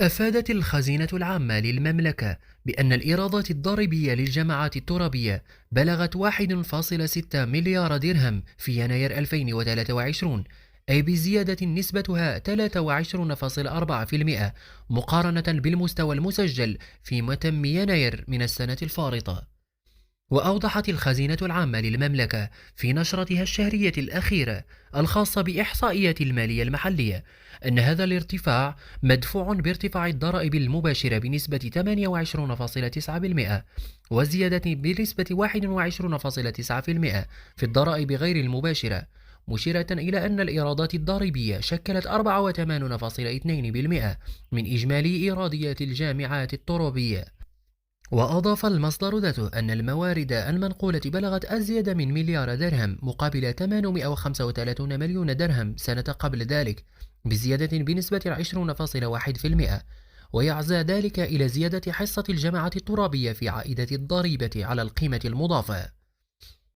أفادت الخزينة العامة للمملكة بأن الإيرادات الضريبية للجماعات الترابية بلغت 1.6 مليار درهم في يناير 2023، أي بزيادة نسبتها 23.4% مقارنة بالمستوى المسجل في متم يناير من السنة الفارطة. وأوضحت الخزينة العامة للمملكة في نشرتها الشهرية الأخيرة الخاصة بإحصائيات المالية المحلية أن هذا الارتفاع مدفوع بارتفاع الضرائب المباشرة بنسبة 28.9%، وزيادة بنسبة 21.9% في الضرائب غير المباشرة، مشيرة إلى أن الإيرادات الضريبية شكلت 84.2% من إجمالي إيراديات الجامعات الترابية. وأضاف المصدر ذاته أن الموارد المنقولة بلغت أزيد من مليار درهم مقابل 835 مليون درهم سنة قبل ذلك، بزيادة بنسبة 20.1%، ويعزى ذلك إلى زيادة حصة الجماعة الترابية في عائدة الضريبة على القيمة المضافة.